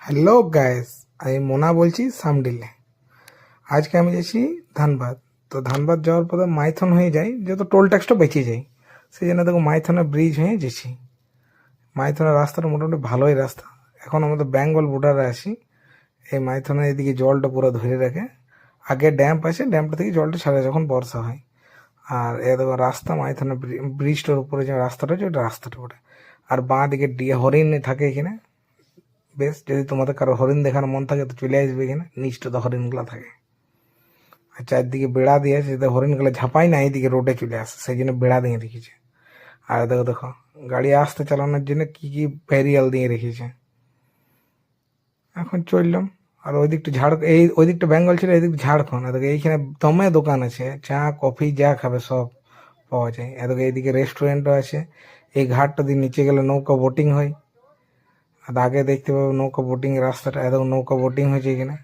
Hello guys, আমি মোনা বলছি সামডিলে। আজকে আমি যাচ্ছি ধানবাদ। তো ধানবাদ যাওয়ার পরে মাইথন হয়ে যাই, যত টোল ট্যাক্সটা বেঁচে যায়, সেই জন্য দেখো মাইথনের ব্রিজ হয়ে যাচ্ছি। মাইথনের রাস্তাটা মোটামুটি ভালোই রাস্তা। এখন আমাদের বেঙ্গল বর্ডারে আছি। এই মাইথনের এদিকে জলটা পুরো ধরে রাখে। আগে ড্যাম্প আছে, ড্যাম্পটা থেকে জলটা ছাড়ে যখন বর্ষা হয়। আর এ দেখো রাস্তা, মাইথনের ব্রিজটার উপরে যে রাস্তাটা আছে ওটা রাস্তাটা ওটা। আর বাঁ দিকে ডিয়ে হরিণ থাকে এখানে। বেশ, যদি তোমাদের কারো হরিণ দেখার মন থাকে তো চলে আসবে এখানে, নিচটা তো হরিণগুলা থাকে। আর চারদিকে বেড়া দিয়ে আছে যাতে হরিণগুলো ঝাঁপাই না এইদিকে রোডে চলে আসে, সেই জন্য বেড়া দিয়ে রেখেছে। আর দেখো দেখো গাড়ি আসতে চালানোর জন্য কি কি ব্যারিয়াল দিয়ে রেখেছে। এখন চললাম। আর ওই দিকটা ওই দিকটা বেঙ্গল ছিল, এই দিকটা ঝাড়খণ্ড। এদিকে এইখানে দমে দোকান আছে, চা কফি যা খাবে সব পাওয়া যায়। এদিকে এইদিকে রেস্টুরেন্টও আছে। এই ঘাটটা দিয়ে নিচে গেলে নৌকা বোটিং হয়। আর আগে দেখতে পাবো নৌকা বোটিং রাস্তাটা, এত নৌকা বোটিং হয়েছে এখানে।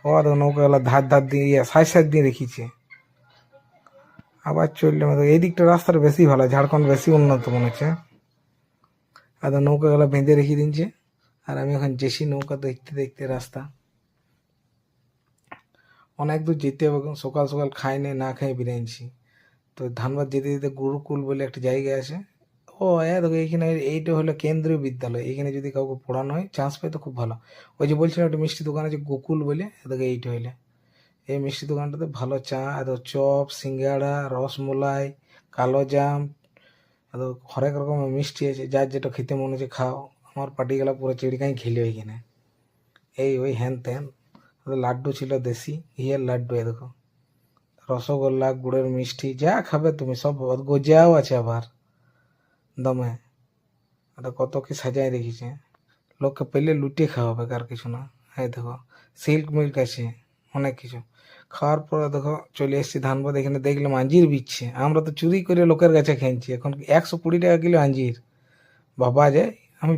ও দেখো নৌকাগুলো ধার ধার দিয়ে সাইড সাইড দিয়ে রেখেছে। আবার চললাম, এই দিকটা রাস্তাটা বেশি ভালো, ঝাড়খণ্ড বেশি উন্নত মনে হচ্ছে। এত নৌকাগুলো বেঁধে রেখে দিচ্ছে। আর আমি এখন যেছি নৌকা দেখতে দেখতে রাস্তা। অনেক দূর যেতে হবে, সকাল সকাল খাই নে না খেয়ে বেরিয়েছি। তো ধানবাদ যেতে যেতে গুরুকুল বলে একটা জায়গা আছে। ও দেখো এইখানে এইটা হলো কেন্দ্রীয় বিদ্যালয়। এখানে যদি কাউকে পড়ানো হয় চান্স পাই তো খুব ভালো। ওই যে বলছিলাম একটা মিষ্টি দোকান আছে গোকুল বলে, দেখো এইটা হইলে এই মিষ্টি দোকানটাতে ভালো চা, এত চপ, সিঙ্গাড়া, রসমলাই, কালো জাম, এত হরেক রকমের মিষ্টি আছে। যার যেটা খেতে মনে হচ্ছে খাও। আমার পার্টি গেলা পুরো চিড়িকাই খেলে ওইখানে। এই ওই হ্যান ত্যান। লাড্ডু ছিল দেশি ঘিয়ের লাড্ডু, এ দেখো রসগোল্লা, গুড়ের মিষ্টি, যা খাবে তুমি সব পাবে। গজাও আছে আবার দমে। এটা কত কি সাজায় রেখেছে, লোককে পেলে লুটিয়ে খাওয়াবে, আর কিছু না। এই দেখো সিল্ক মিল্ক আছে, অনেক কিছু। খাওয়ার পরে দেখো চলে এসেছি ধানবাদ। এখানে দেখলাম আঞ্জির বিচ্ছে। আমরা তো চুরি করে লোকের কাছে খেয়েছি। এখন 120 টাকা কিলো আঞ্জির, বাবা যায়। আমি